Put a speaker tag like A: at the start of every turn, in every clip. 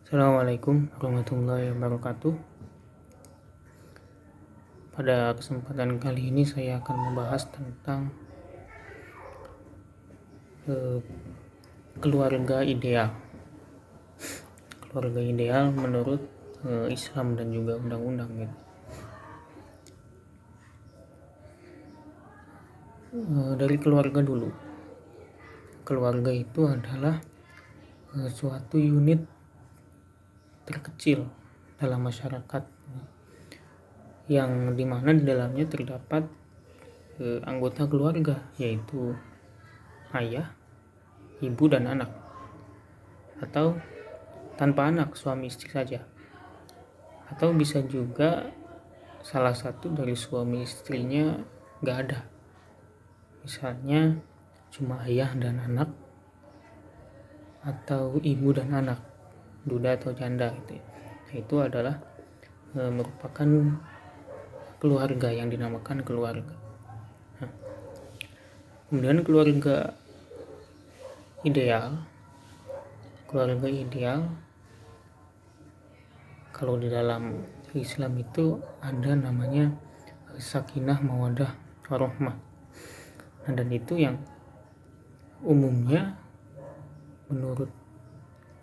A: Assalamualaikum warahmatullahi wabarakatuh. Pada kesempatan kali ini saya akan membahas tentang keluarga ideal. Keluarga ideal menurut Islam dan juga undang-undang gitu. Dari keluarga dulu. Keluarga itu adalah suatu unit terkecil dalam masyarakat yang dimana di dalamnya terdapat anggota keluarga, yaitu ayah, ibu, dan anak, atau tanpa anak, suami istri saja, atau bisa juga salah satu dari suami istrinya gak ada, misalnya cuma ayah dan anak, atau ibu dan anak, duda atau janda gitu ya. Itu adalah merupakan keluarga yang dinamakan keluarga. Nah, kemudian keluarga ideal kalau di dalam Islam itu ada namanya sakinah, mawaddah, warahmah. Nah, dan itu yang umumnya menurut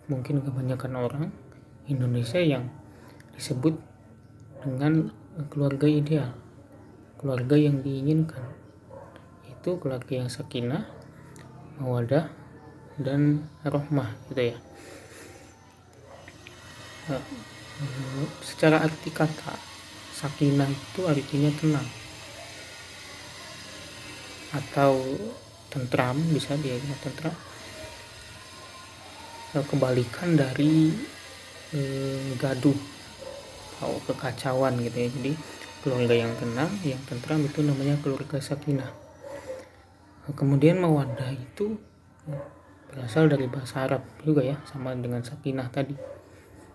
A: mungkin kebanyakan orang Indonesia yang disebut dengan keluarga ideal, keluarga yang diinginkan, itu keluarga yang sakinah, mawaddah, dan rahmah gitu ya. Secara arti kata, sakinah itu artinya tenang atau tentram, bisa diartikan tentram, kebalikan dari gaduh atau kekacauan gitu ya. Jadi keluarga yang tenang, yang tentram itu namanya keluarga sakinah. Kemudian mawaddah itu berasal dari bahasa Arab juga ya, sama dengan sakinah tadi.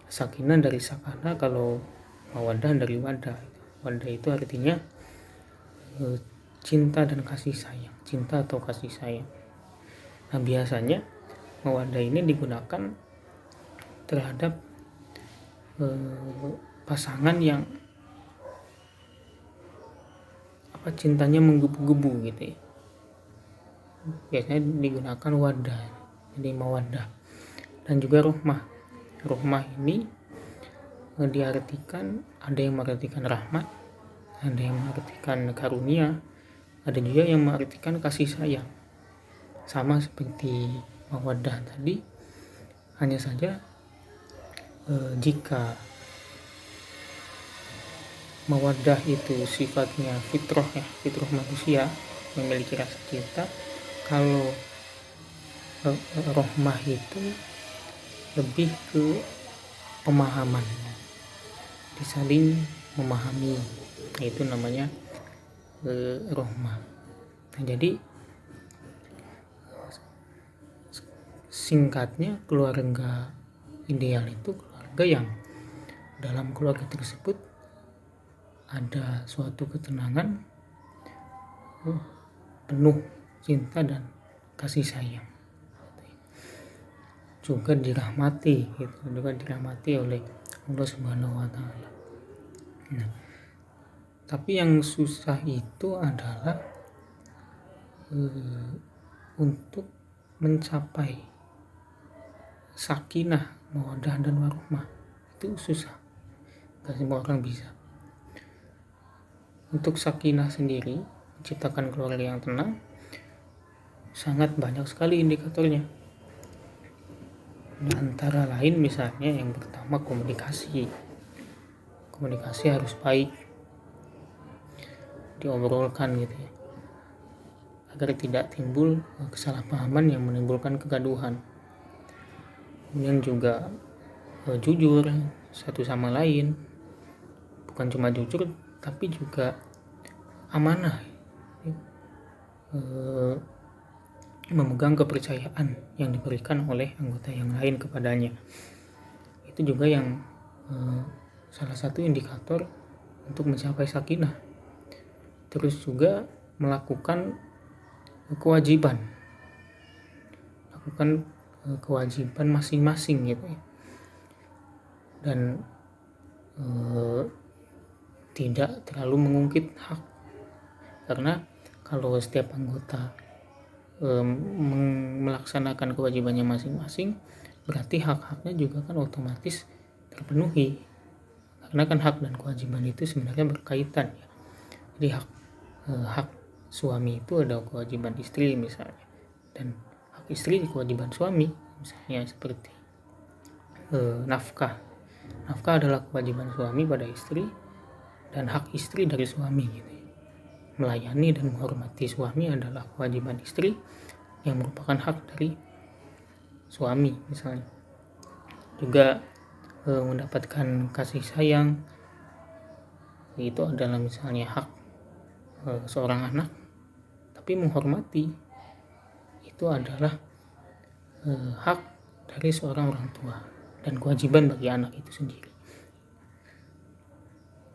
A: Sakinah dari sakana, kalau mawaddah dari wadah. Wadah itu artinya cinta dan kasih sayang, cinta atau kasih sayang. Nah, biasanya mawaddah ini digunakan terhadap pasangan yang cintanya menggebu-gebu gitu ya. Biasanya digunakan wadah, jadi mawaddah. Dan juga rahmah. Rahmah ini diartikan, ada yang mengartikan rahmat, ada yang mengartikan karunia, ada juga yang mengartikan kasih sayang. Sama seperti mawaddah tadi, hanya saja jika mawaddah itu sifatnya fitrah manusia, memiliki rasa cinta. Kalau rahmah itu lebih ke pemahaman, disaling memahami, itu namanya rahmah. Nah, jadi singkatnya, keluarga ideal itu keluarga yang dalam keluarga tersebut ada suatu ketenangan, penuh cinta dan kasih sayang, juga dirahmati oleh Allah Subhanahu wa Ta'ala. Nah, tapi yang susah itu adalah untuk mencapai sakinah, mawaddah, dan warahmah. Itu susah, gak semua orang bisa. Untuk sakinah sendiri, menciptakan keluarga yang tenang, sangat banyak sekali indikatornya. Antara lain misalnya yang pertama, komunikasi harus baik, diobrolkan gitu ya, agar tidak timbul kesalahpahaman yang menimbulkan kegaduhan. Kemudian juga jujur satu sama lain, bukan cuma jujur tapi juga amanah, memegang kepercayaan yang diberikan oleh anggota yang lain kepadanya. Itu juga yang salah satu indikator untuk mencapai sakinah. Terus juga melakukan kewajiban masing-masing gitu ya. dan tidak terlalu mengungkit hak, karena kalau setiap anggota melaksanakan kewajibannya masing-masing, berarti hak-haknya juga kan otomatis terpenuhi, karena kan hak dan kewajiban itu sebenarnya berkaitan ya. Jadi hak suami itu ada kewajiban istri misalnya, dan hak istri kewajiban suami misalnya seperti nafkah adalah kewajiban suami pada istri dan hak istri dari suami gitu. Melayani dan menghormati suami adalah kewajiban istri yang merupakan hak dari suami misalnya. Juga mendapatkan kasih sayang itu adalah misalnya hak seorang anak, tapi menghormati itu adalah hak dari seorang orang tua dan kewajiban bagi anak itu sendiri.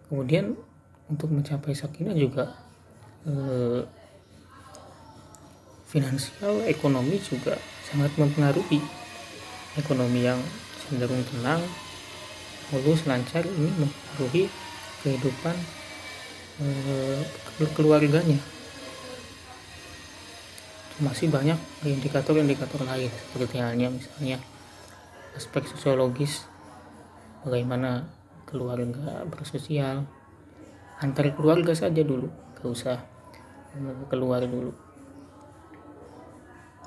A: Kemudian untuk mencapai sakinah juga finansial, ekonomi juga sangat mempengaruhi. Ekonomi yang cenderung tenang, mulus, lancar ini mempengaruhi kehidupan keluarganya. Masih banyak indikator-indikator lain seperti halnya misalnya aspek sosiologis, bagaimana keluarga bersosial antar keluarga saja dulu, gak usah keluar dulu.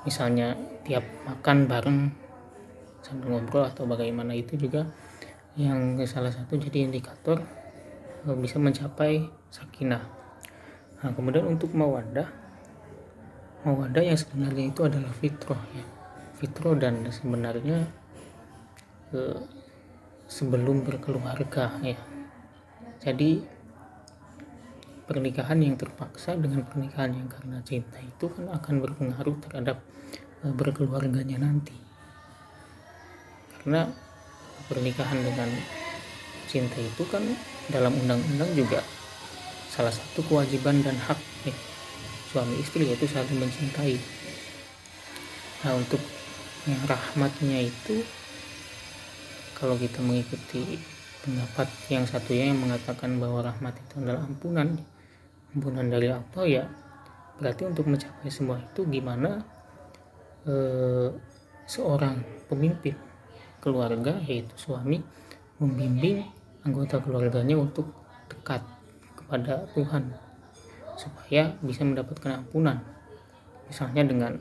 A: Misalnya tiap makan bareng sambil ngobrol atau bagaimana, itu juga yang salah satu jadi indikator bisa mencapai sakinah. Nah, kemudian untuk mawaddah yang sebenarnya itu adalah fitrah ya. Fitrah, dan sebenarnya sebelum berkeluarga ya. Jadi pernikahan yang terpaksa dengan pernikahan yang karena cinta itu kan akan berpengaruh terhadap berkeluarganya nanti, karena pernikahan dengan cinta itu kan dalam undang-undang juga salah satu kewajiban dan hak ya, suami istri, yaitu saling mencintai. Nah, untuk yang rahmatnya itu, kalau kita mengikuti pendapat yang satunya yang mengatakan bahwa rahmat itu adalah ampunan dari Allah ya, berarti untuk mencapai semua itu gimana seorang pemimpin keluarga, yaitu suami, membimbing anggota keluarganya untuk dekat kepada Tuhan supaya bisa mendapatkan ampunan, misalnya dengan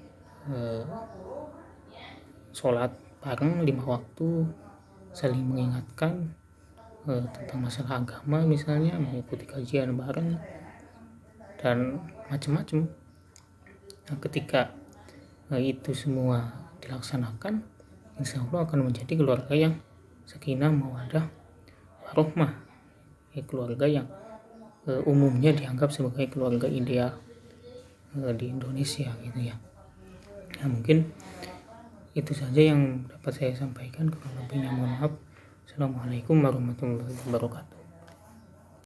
A: sholat bareng 5 waktu, saling mengingatkan tentang masalah agama, misalnya mengikuti kajian bareng dan macam-macam. Nah, ketika itu semua dilaksanakan, insya Allah akan menjadi keluarga yang sakinah, mawaddah, warahmah, keluarga yang umumnya dianggap sebagai keluarga ideal di Indonesia gitu ya. Nah, mungkin itu saja yang dapat saya sampaikan. Kurang lebihnya mohon maaf. Assalamualaikum warahmatullahi wabarakatuh.